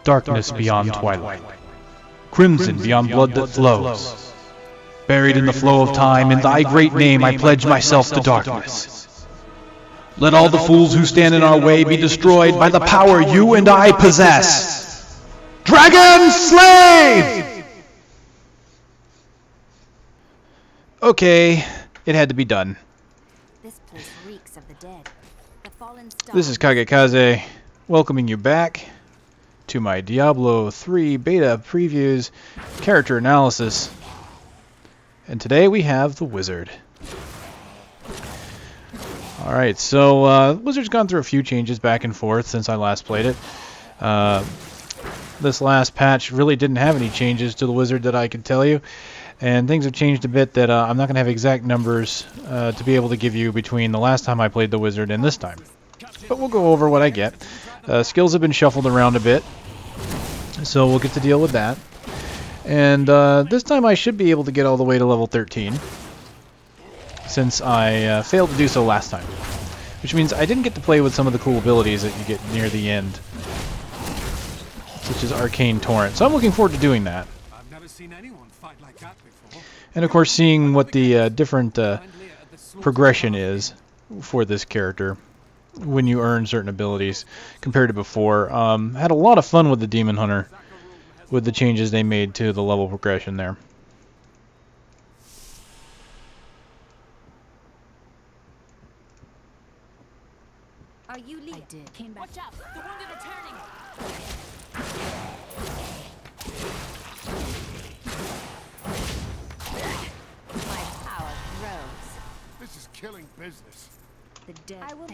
Darkness beyond twilight. Crimson beyond blood that flows. Buried in the flow of time, in thy great name I pledge myself to darkness. Let all the fools who stand in our way be destroyed by the power you and I possess. Dragon Slave! Okay, it had to be done. This place reeks of the dead. The fallen star. This is Kagekaze, welcoming you back to my Diablo 3 beta previews character analysis. And today we have the Wizard. Alright, so Wizard's gone through a few changes back and forth since I last played it. This last patch really didn't have any changes to the Wizard that I could tell you. And things have changed a bit that I'm not going to have exact numbers to be able to give you between the last time I played the Wizard and this time. But we'll go over what I get. Skills have been shuffled around a bit, so we'll get to deal with that. And this time I should be able to get all the way to level 13, since I failed to do so last time. Which means I didn't get to play with some of the cool abilities that you get near the end, such as Arcane Torrent. So I'm looking forward to doing that. I've never seen anyone fight like that before. And of course seeing what the different progression is for this character when you earn certain abilities compared to before. Had a lot of fun with the Demon Hunter with the changes they made to the level progression there. Are you Leah? I did. Came back. Watch out! The wounded are turning. My power grows. This is killing business. The dead. I will.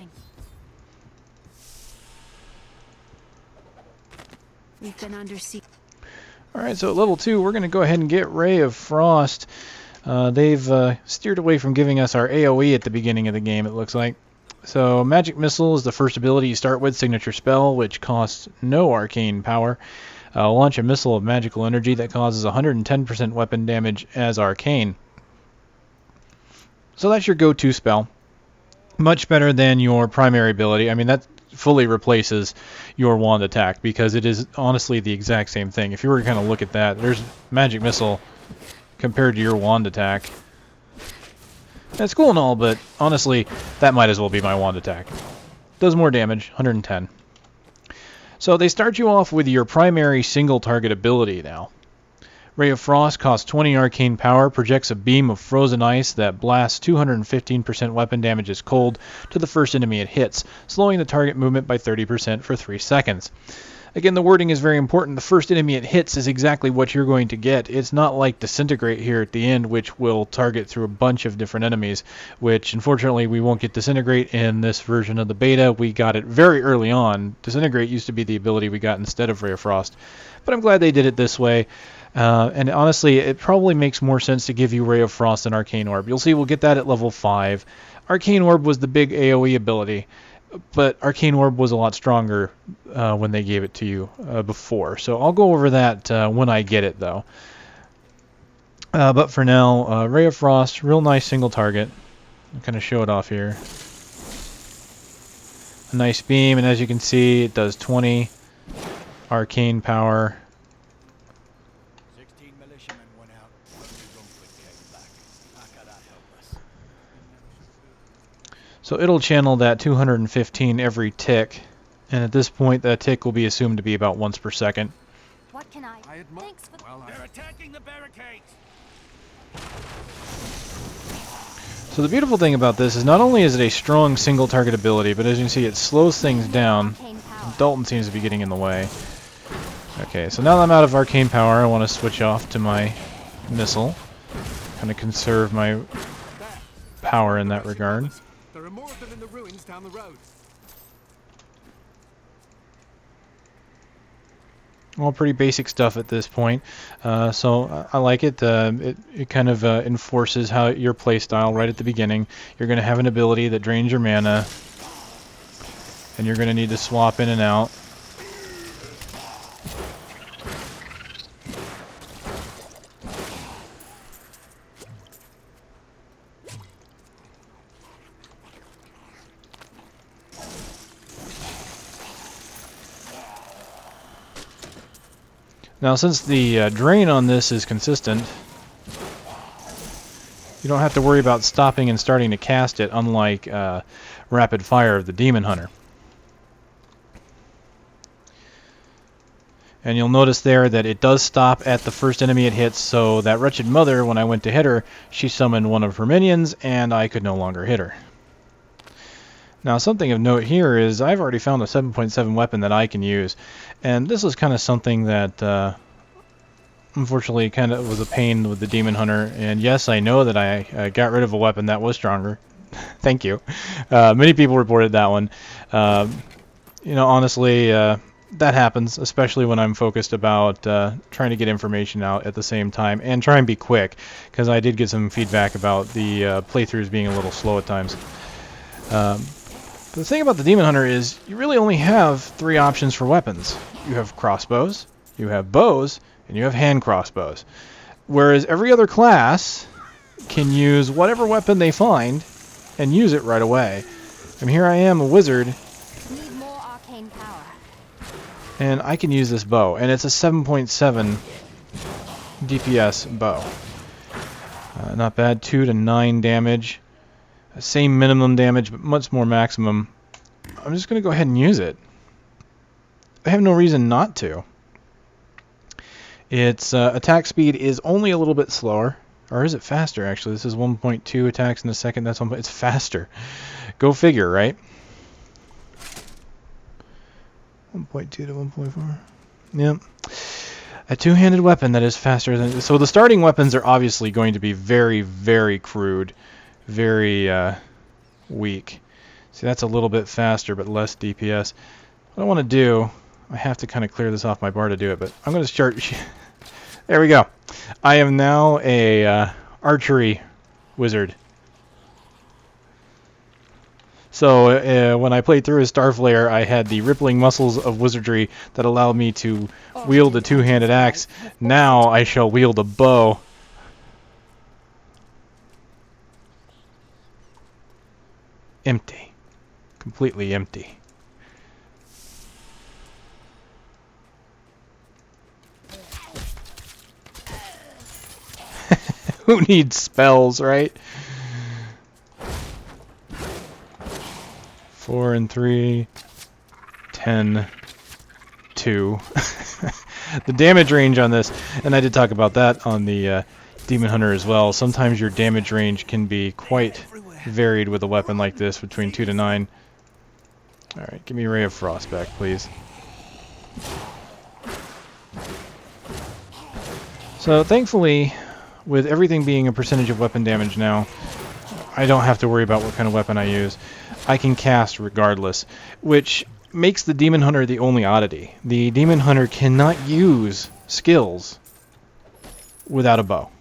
We've been under siege. Alright, so at level 2 we're going to go ahead and get Ray of Frost. They've steered away from giving us our AoE at the beginning of the game, it looks like. So Magic Missile is the first ability you start with, signature spell, which costs no arcane power. Launch a missile of magical energy that causes 110% weapon damage as arcane. So that's your go-to spell. Much better than your primary ability. I mean, that fully replaces your wand attack, because it is honestly the exact same thing. If you were to kind of look at that, there's Magic Missile compared to your wand attack. That's cool and all, but honestly, that might as well be my wand attack. Does more damage, 110. So they start you off with your primary single target ability now. Ray of Frost costs 20 arcane power, projects a beam of frozen ice that blasts 215% weapon damage as cold to the first enemy it hits, slowing the target movement by 30% for 3 seconds. Again, the wording is very important. The first enemy it hits is exactly what you're going to get. It's not like Disintegrate here at the end, which will target through a bunch of different enemies, which unfortunately we won't get Disintegrate in this version of the beta. We got it very early on. Disintegrate used to be the ability we got instead of Ray of Frost, but I'm glad they did it this way. And honestly, it probably makes more sense to give you Ray of Frost and Arcane Orb. You'll see we'll get that at level 5. Arcane Orb was the big AoE ability, but Arcane Orb was a lot stronger when they gave it to you before. So I'll go over that when I get it, though. But for now, Ray of Frost, real nice single target. I'll kind of show it off here. A nice beam, and as you can see, it does 20 arcane power. So it'll channel that 215 every tick, and at this point that tick will be assumed to be about once per second. What can I? Thanks for They're attacking the barricades. So the beautiful thing about this is not only is it a strong single target ability, but as you can see it slows things down. Dalton seems to be getting in the way. Okay, so now that I'm out of arcane power, I want to switch off to my missile. Kind of conserve my power in that regard. There are more of them in the ruins down the road. All pretty basic stuff at this point, so I like it. It kind of enforces how your playstyle right at the beginning. You're going to have an ability that drains your mana, and you're going to need to swap in and out. Now, since the drain on this is consistent, you don't have to worry about stopping and starting to cast it, unlike Rapid Fire of the Demon Hunter. And you'll notice there that it does stop at the first enemy it hits, so that Wretched Mother, when I went to hit her, she summoned one of her minions, and I could no longer hit her. Now, something of note here is I've already found a 7.7 weapon that I can use, and this is kind of something that unfortunately kind of was a pain with the Demon Hunter. And yes, I know that I got rid of a weapon that was stronger. Thank you. Many people reported that one. You know, honestly, that happens, especially when I'm focused about trying to get information out at the same time and try and be quick, because I did get some feedback about the playthroughs being a little slow at times. The thing about the Demon Hunter is you really only have 3 options for weapons. You have crossbows, you have bows, and you have hand crossbows. Whereas every other class can use whatever weapon they find and use it right away. And here I am, a wizard, Need more arcane power. and I can use this bow. And it's a 7.7 DPS bow. Not bad, 2 to 9 damage. Same minimum damage, but much more maximum. I'm just going to go ahead and use it. I have no reason not to. Its attack speed is only a little bit slower. Or is it faster, actually? This is 1.2 attacks in a second. That's it's faster. Go figure, right? 1.2 to 1.4. Yep. A two-handed weapon that is faster than... So the starting weapons are obviously going to be very, very crude. Very weak. See, that's a little bit faster, but less DPS. What I want to do... I have to kind of clear this off my bar to do it, but I'm going to start... There we go. I am now a archery wizard. So when I played through as Starflayer, I had the rippling muscles of wizardry that allowed me to wield a two-handed axe. Now I shall wield a bow. Empty. Completely empty. Who needs spells, right? 4 and 3, 10, 2. The damage range on this, and I did talk about that on the Demon Hunter as well. Sometimes your damage range can be quite varied with a weapon like this, between 2 to 9. Alright, give me a Ray of Frost back, please. So, thankfully, with everything being a percentage of weapon damage now, I don't have to worry about what kind of weapon I use. I can cast regardless, which makes the Demon Hunter the only oddity. The Demon Hunter cannot use skills without a bow,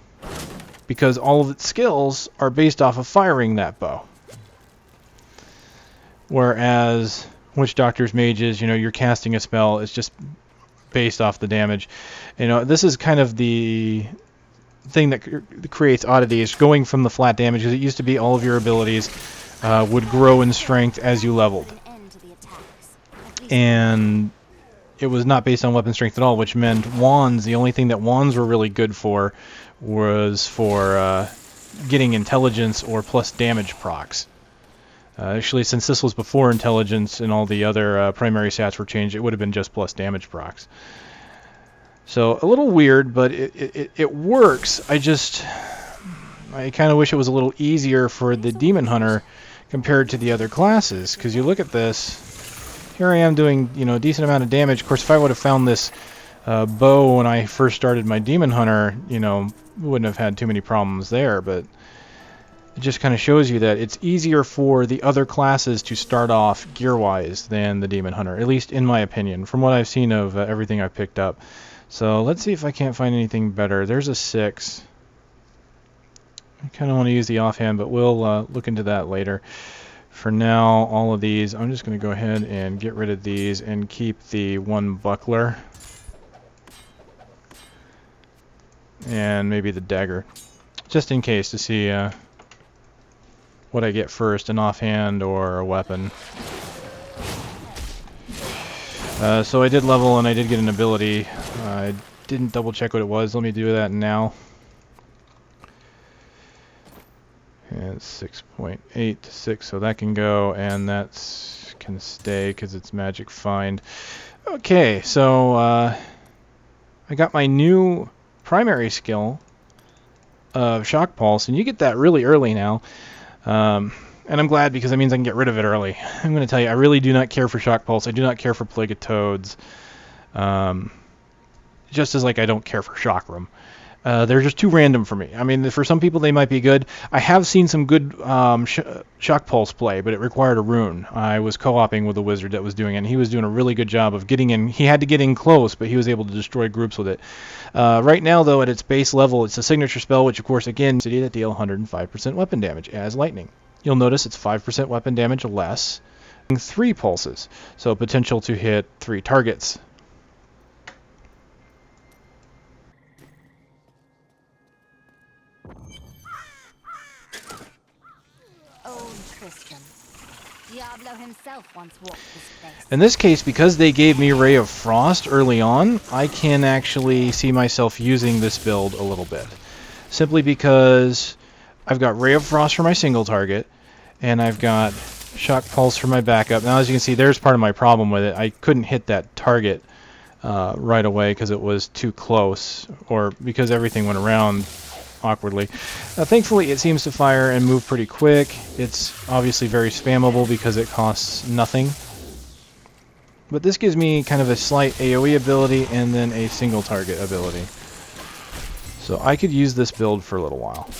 because all of its skills are based off of firing that bow. Whereas Witch Doctors, Mages, you're casting a spell, it's just based off the damage. This is kind of the thing that creates oddities, going from the flat damage, because it used to be all of your abilities would grow in strength as you leveled. And it was not based on weapon strength at all, which meant wands, the only thing that wands were really good for was for getting intelligence or plus damage procs. Actually, since this was before intelligence and all the other primary stats were changed, it would have been just plus damage procs. So, a little weird, but it works. I kind of wish it was a little easier for the Demon Hunter compared to the other classes, because you look at this, here I am doing, a decent amount of damage. Of course, if I would have found this bow when I first started my Demon Hunter, wouldn't have had too many problems there, but it just kind of shows you that it's easier for the other classes to start off gear-wise than the Demon Hunter, at least in my opinion, from what I've seen of everything I've picked up. So let's see if I can't find anything better. There's a 6. I kind of want to use the offhand, but we'll look into that later. For now, all of these, I'm just going to go ahead and get rid of these and keep the 1 buckler. And maybe the dagger, just in case, to see what I get first, an offhand or a weapon. So I did level and I did get an ability. I didn't double check what it was. Let me do that now. And 6.8 to 6, so that can go, and that can stay because it's magic find. Okay, so I got my new primary skill of shock pulse, and you get that really early now. And I'm glad because that means I can get rid of it early. I'm going to tell you, I really do not care for shock pulse. I do not care for plague of toads. Just as like I don't care for chakram. They're just too random for me. I mean, for some people they might be good. I have seen some good shock pulse play, but it required a rune. I was co-oping with a wizard that was doing it, and he was doing a really good job of getting in. He had to get in close, but he was able to destroy groups with it. Right now, though, at its base level, it's a signature spell, which, of course, again, city that deal 105% weapon damage as lightning. You'll notice it's 5% weapon damage less, 3 pulses, so potential to hit 3 targets. Old TRISTRAM. Diablo himself once walked this place. In this case, because they gave me Ray of Frost early on, I can actually see myself using this build a little bit. Simply because I've got Ray of Frost for my single target, and I've got Shock Pulse for my backup. Now, as you can see, there's part of my problem with it. I couldn't hit that target right away because it was too close, or because everything went around awkwardly. Thankfully, it seems to fire and move pretty quick. It's obviously very spammable because it costs nothing. But this gives me kind of a slight AoE ability and then a single target ability. So I could use this build for a little while.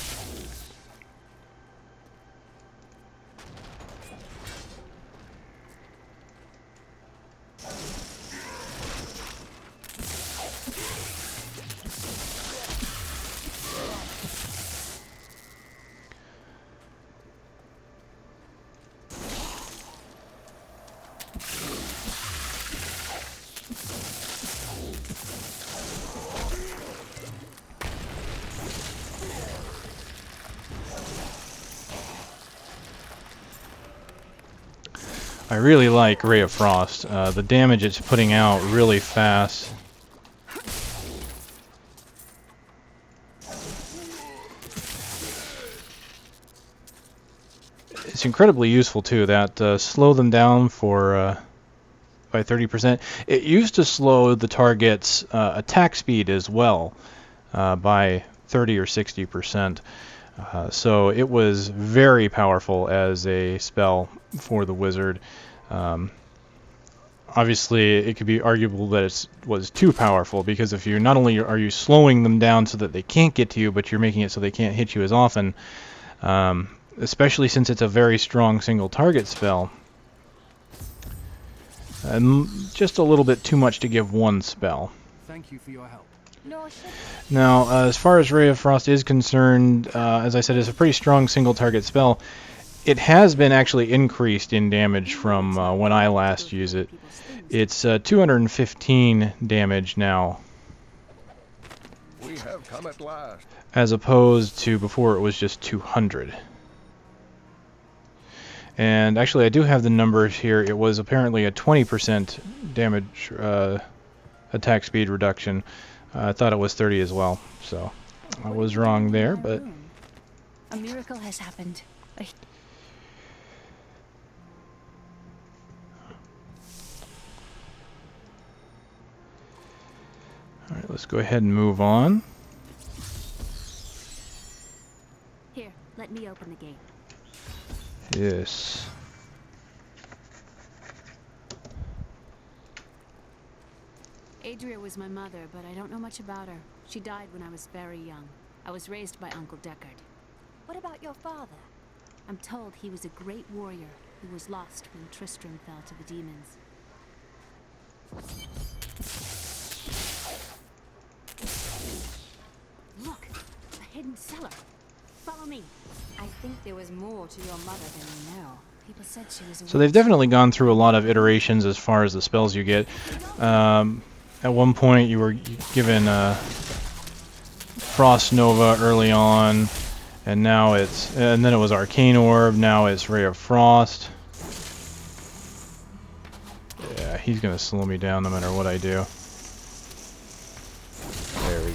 I really like Ray of Frost. The damage it's putting out really fast. It's incredibly useful too. That slow them down for by 30%. It used to slow the target's attack speed as well by 30 or 60%. So it was very powerful as a spell for the wizard. Obviously, it could be arguable that it was too powerful, because if you not only are you slowing them down so that they can't get to you, but you're making it so they can't hit you as often. Especially since it's a very strong single target spell. Just a little bit too much to give one spell. Thank you for your help. Now, as far as Ray of Frost is concerned, as I said, it's a pretty strong single target spell. It has been actually increased in damage from when I last used it. It's 215 damage now. We have come at last. As opposed to before it was just 200. And actually I do have the numbers here. It was apparently a 20% damage attack speed reduction. I thought it was 30 as well, so I was wrong there, but a miracle has happened. Alright, let's go ahead and move on. Here, let me open the gate. Yes. Adria was my mother, but I don't know much about her. She died when I was very young. I was raised by Uncle Deckard. What about your father? I'm told he was a great warrior who was lost when Tristram fell to the demons. Look! A hidden cellar! Follow me! I think there was more to your mother than you know. People said she was a So they've definitely gone through a lot of iterations as far as the spells you get. At one point you were given Frost Nova early on, and now and then it was Arcane Orb, now it's Ray of Frost. Yeah, he's gonna slow me down no matter what I do.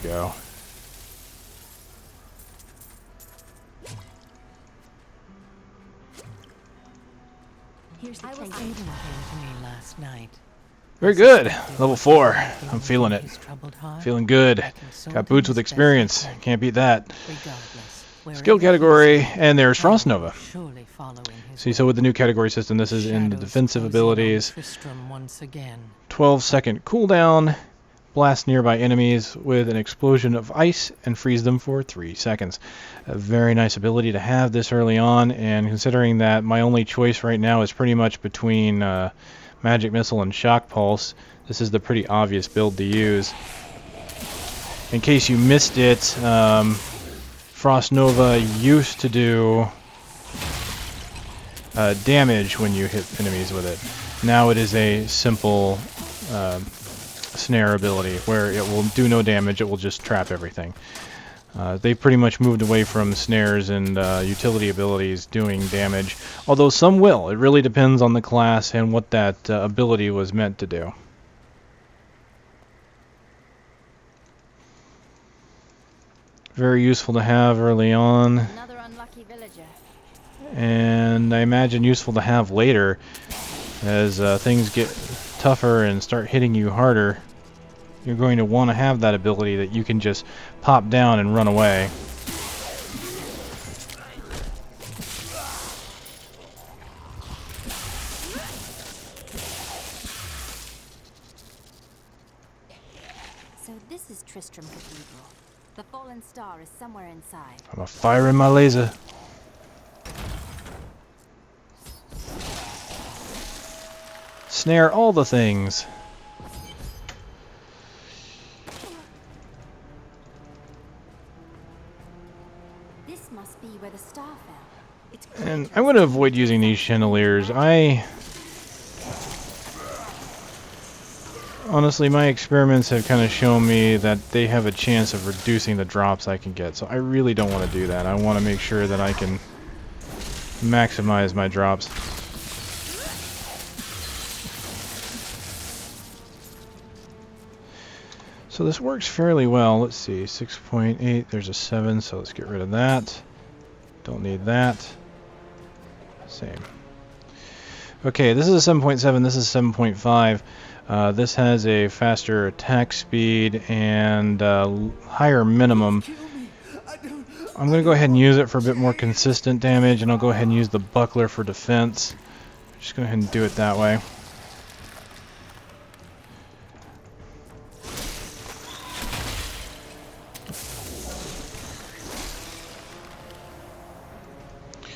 go. Here's the I was trinket. came to me last night. Very good. Level 4. I'm feeling it. His troubled heart, Feeling good. I consoled Got boots him with as experience. best I could. Can't beat that. Regardless, Skill wherever category, he and there's is, Frost I will Nova. surely follow in his See, so with the new category system, this is in the shadows defensive closing in on abilities. Tristram once again. 12-second cooldown. Blast nearby enemies with an explosion of ice and freeze them for 3 seconds. A very nice ability to have this early on, and considering that my only choice right now is pretty much between Magic Missile and Shock Pulse, this is the pretty obvious build to use. In case you missed it, Frost Nova used to do damage when you hit enemies with it. Now it is a simple snare ability where it will do no damage, it will just trap everything. They pretty much moved away from snares and utility abilities doing damage, although some will. It really depends on the class and what that ability was meant to do. Very useful to have early on, Another unlucky villager. and I imagine useful to have later as things get tougher and start hitting you harder. You're going to want to have that ability that you can just pop down and run away. So this is Tristram Cathedral. The fallen star is somewhere inside. I'm a firing my laser. Snare all the things. This must be where the star fell. It's And I'm going to avoid using these chandeliers. Honestly, my experiments have kind of shown me that they have a chance of reducing the drops I can get, so I really don't want to do that. I want to make sure that I can maximize my drops. So this works fairly well. Let's see, 6.8, there's a 7, so let's get rid of that. Don't need that. Same. Okay, this is a 7.7, this is 7.5. This has a faster attack speed and higher minimum. I'm going to go ahead and use it for a bit more consistent damage, and I'll go ahead and use the buckler for defense. Just go ahead and do it that way.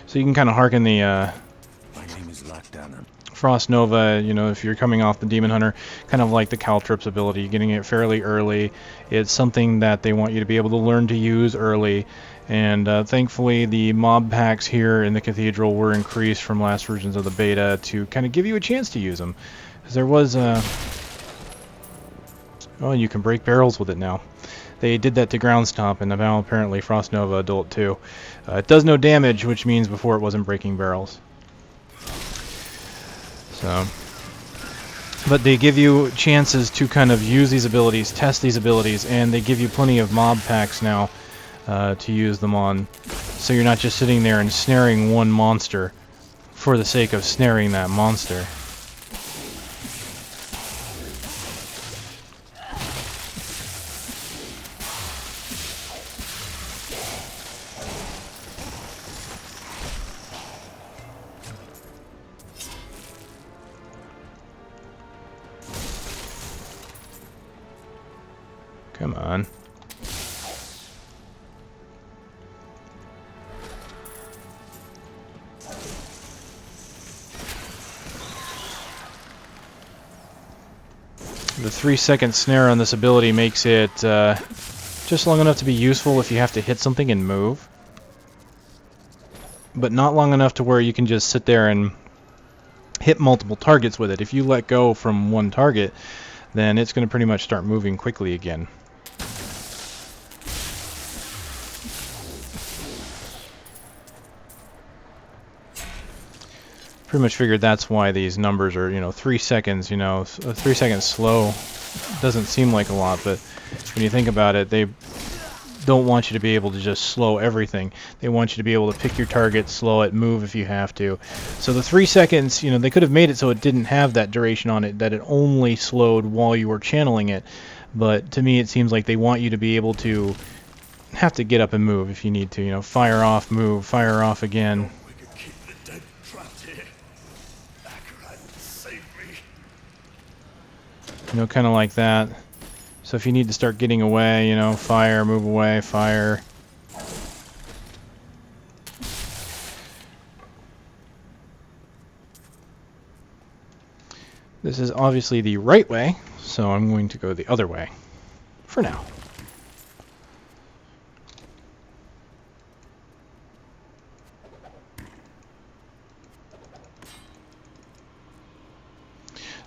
So you can kind of harken the My name is Lockdown. Frost Nova, you know, if you're coming off the Demon Hunter, kind of like the Caltrops ability, getting it fairly early. It's something that they want you to be able to learn to use early, and thankfully the mob packs here in the Cathedral were increased from last versions of the beta to kind of give you a chance to use them. Because there was, oh, you can break barrels with it now. They did that to Ground Stomp, and now apparently Frost Nova Adult too. It does no damage, which means before it wasn't breaking barrels. So, but they give you chances to kind of use these abilities, test these abilities, and they give you plenty of mob packs now to use them on. So you're not just sitting there and snaring one monster for the sake of snaring that monster. Come on. The 3-second snare on this ability makes it just long enough to be useful if you have to hit something and move, but not long enough to where you can just sit there and hit multiple targets with it. If you let go from one target, then it's going to pretty much start moving quickly again. Pretty much figured that's why these numbers are, 3 seconds, a 3 second slow doesn't seem like a lot, but when you think about it, they don't want you to be able to just slow everything. They want you to be able to pick your target, slow it, move if you have to. So the 3 seconds, you know, they could have made it so it didn't have that duration on it, that it only slowed while you were channeling it. But to me, it seems like they want you to be able to have to get up and move if you need to. You know, fire off, move, fire off again. We could keep the dead trapped here. Archery, save me. You know, kind of like that. So if you need to start getting away, you know, fire, move away, fire. This is obviously the right way, so I'm going to go the other way for now.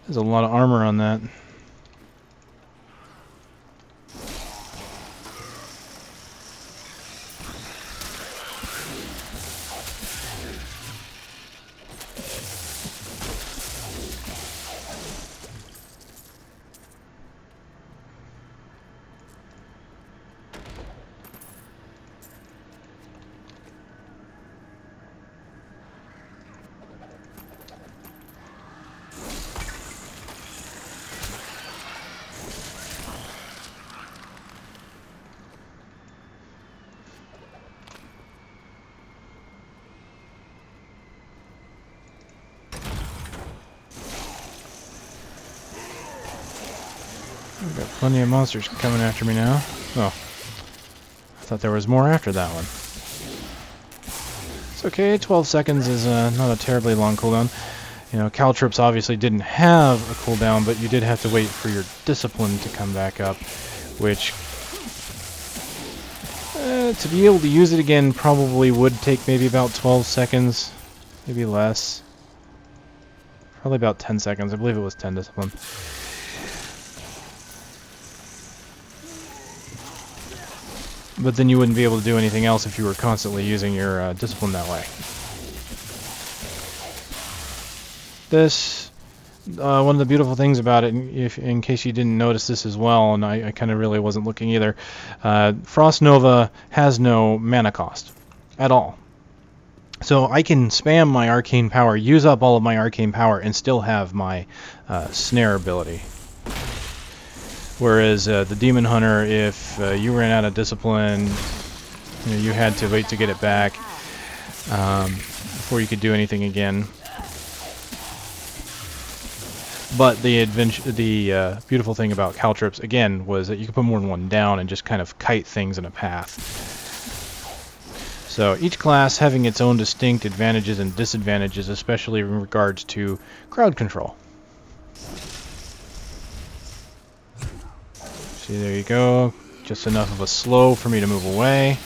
There's a lot of armor on that. I've got plenty of monsters coming after me now. Oh. I thought there was more after that one. It's okay, 12 seconds is not a terribly long cooldown. You know, Caltrops obviously didn't have a cooldown, but you did have to wait for your discipline to come back up, which, to be able to use it again probably would take maybe about 12 seconds, maybe less. Probably about 10 seconds. I believe it was 10 discipline. But then you wouldn't be able to do anything else if you were constantly using your discipline that way. This, one of the beautiful things about it, if in case you didn't notice this as well, and I kind of really wasn't looking either, Frost Nova has no mana cost at all. So I can spam my arcane power, use up all of my arcane power, and still have my snare ability. Whereas the Demon Hunter, if you ran out of discipline, you know, you had to wait to get it back before you could do anything again. But the beautiful thing about Caltrops, again, was that you could put more than one down and just kind of kite things in a path. So each class having its own distinct advantages and disadvantages, especially in regards to crowd control. See, there you go. Just enough of a slow for me to move away.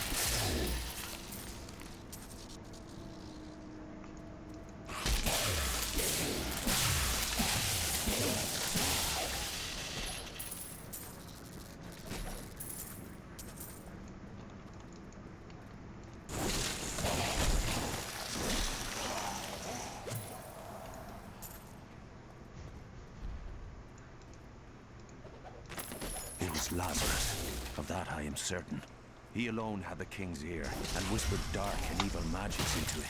It was Lazarus. Of that I am certain. He alone had the king's ear and whispered dark and evil magics into it,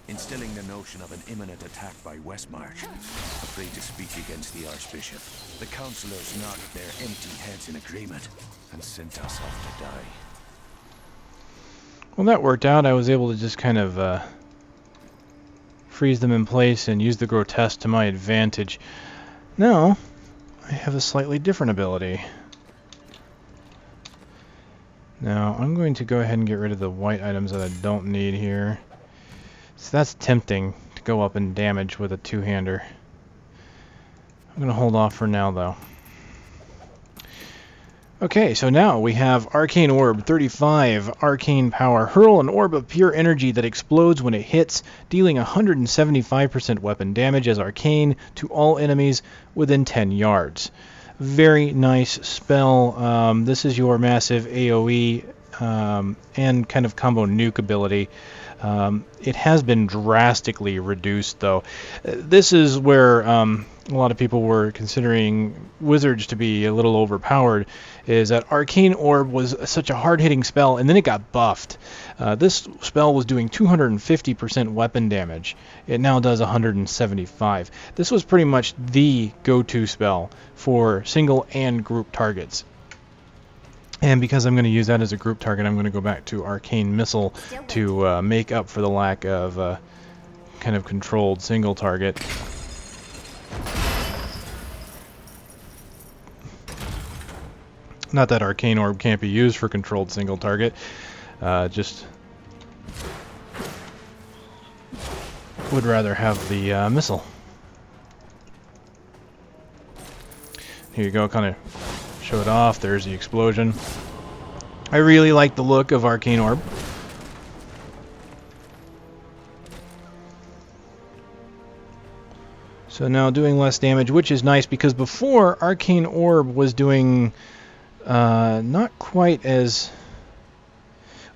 instilling the notion of an imminent attack by Westmarch. Afraid to speak against the Archbishop, the councillors nodded their empty heads in agreement and sent us off to die. Well, that worked out. I was able to just kind of freeze them in place and use the grotesque to my advantage. Now, I have a slightly different ability. Now, I'm going to go ahead and get rid of the white items that I don't need here. So that's tempting to go up and damage with a two-hander. I'm going to hold off for now, though. Okay, so now we have Arcane Orb, 35 Arcane Power. Hurl an orb of pure energy that explodes when it hits, dealing 175% weapon damage as arcane to all enemies within 10 yards. Very nice spell. This is your massive AoE and kind of combo nuke ability. It has been drastically reduced, though. This is where a lot of people were considering wizards to be a little overpowered, is that Arcane Orb was such a hard-hitting spell, and then it got buffed. This spell was doing 250% weapon damage. It now does 175. This was pretty much the go-to spell for single and group targets. And because I'm going to use that as a group target, I'm going to go back to Arcane Missile to make up for the lack of kind of controlled single target. Not that Arcane Orb can't be used for controlled single target, just would rather have the missile. Here you go, kind of show it off. There's the explosion. I really like the look of Arcane Orb. So now doing less damage, which is nice because before Arcane Orb was doing not quite as...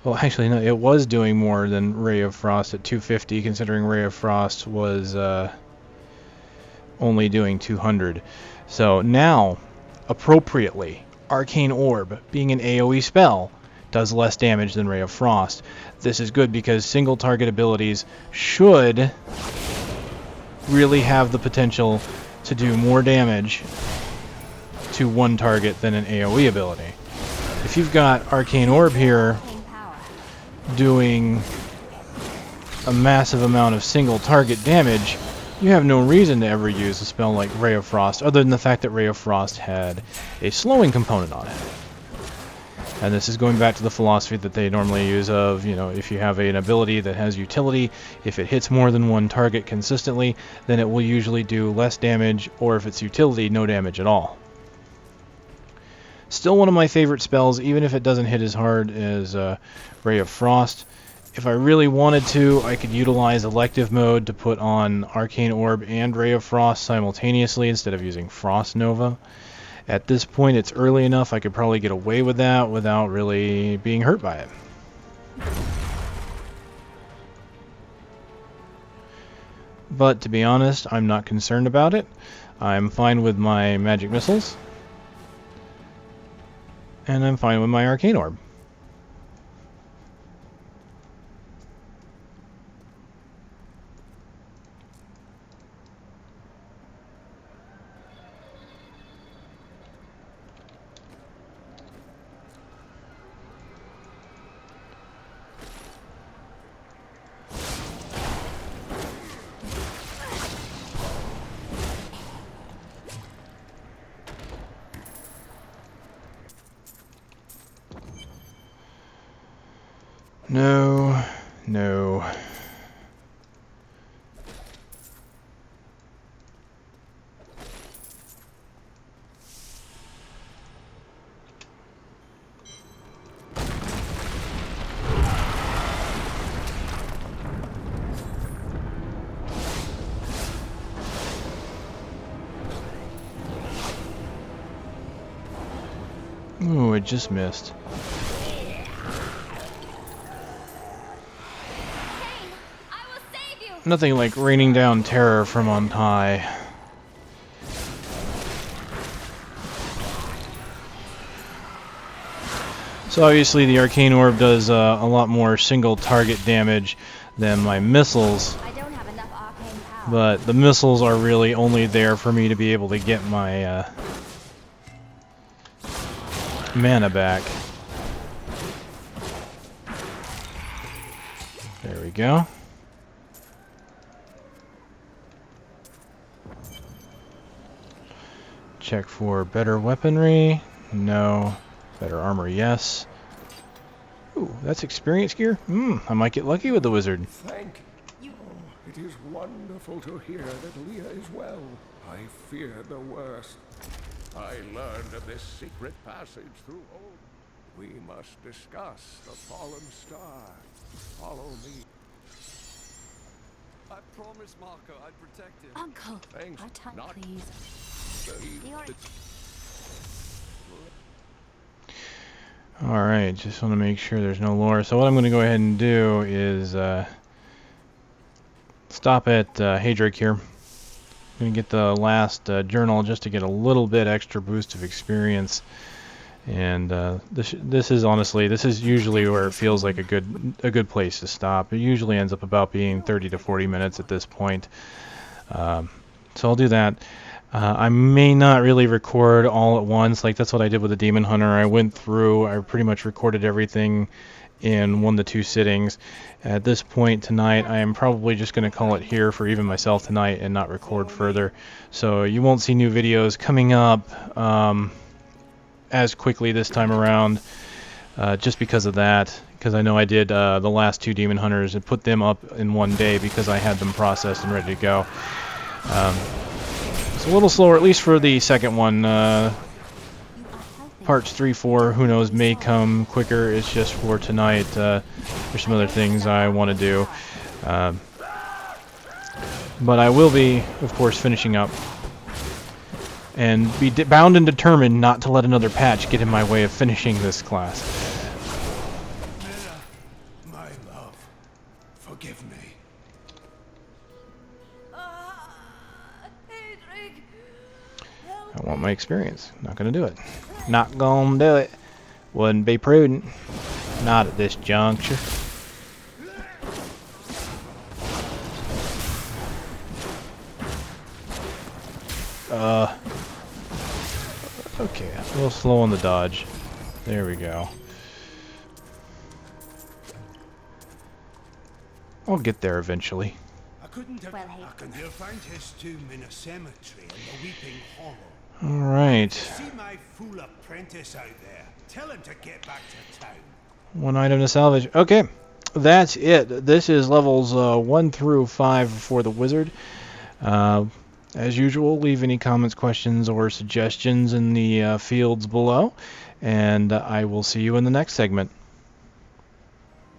Well, actually, no, it was doing more than Ray of Frost at 250, considering Ray of Frost was only doing 200. So now, appropriately, Arcane Orb, being an AoE spell, does less damage than Ray of Frost. This is good because single target abilities should really have the potential to do more damage to one target than an AoE ability. If you've got Arcane Orb here doing a massive amount of single target damage, you have no reason to ever use a spell like Ray of Frost other than the fact that Ray of Frost had a slowing component on it. And this is going back to the philosophy that they normally use of, you know, if you have an ability that has utility, if it hits more than one target consistently, then it will usually do less damage, or if it's utility, no damage at all. Still one of my favorite spells, even if it doesn't hit as hard as Ray of Frost. If I really wanted to, I could utilize elective mode to put on Arcane Orb and Ray of Frost simultaneously instead of using Frost Nova. At this point, it's early enough, I could probably get away with that without really being hurt by it. But to be honest, I'm not concerned about it. I'm fine with my magic missiles. And I'm fine with my Arcane Orb. No, no. Ooh, it just missed. Nothing like raining down terror from on high. So obviously the Arcane Orb does a lot more single target damage than my missiles. I don't have enough arcane power. But the missiles are really only there for me to be able to get my mana back. There we go. Check for better weaponry. No. Better armor, yes. Ooh, that's experience gear? I might get lucky with the wizard. Thank you. Oh, it is wonderful to hear that Leah is well. I feared the worst. I learned of this secret passage through old. We must discuss the fallen star. Follow me. I promised Marco I'd protect him. Uncle, Thanks. our time, Not please. Alright, just want to make sure there's no lore. So what I'm going to go ahead and do is stop at Hadric here. Gonna get the last journal just to get a little bit extra boost of experience. And this is honestly, this is usually where it feels like a good place to stop. It usually ends up about being 30 to 40 minutes at this point. So I'll do that. I may not really record all at once. Like that's what I did with the Demon Hunter. I went through, I pretty much recorded everything in 1 to 2 sittings. At this point tonight, I am probably just going to call it here for even myself tonight and not record further. So you won't see new videos coming up as quickly this time around, just because of that. Because I know I did the last 2 Demon Hunters and put them up in 1 day because I had them processed and ready to go. It's a little slower, at least for the second one. Parts 3, 4, who knows, may come quicker. It's just for tonight. There's some other things I want to do. But I will be, of course, finishing up. And be bound and determined not to let another patch get in my way of finishing this class. Mira, my love, forgive me. I want my experience. Not gonna do it. Not gonna do it. Wouldn't be prudent. Not at this juncture. Okay, a little slow on the dodge. There we go. I'll get there eventually. I couldn't have. Well, hey. You'll find his tomb in a cemetery in the Weeping Hollow. Alright. See my fool apprentice out there. Tell him to get back to town. 1 item to salvage. Okay, that's it. This is levels 1 through 5 for the wizard. As usual, leave any comments, questions, or suggestions in the fields below, and I will see you in the next segment.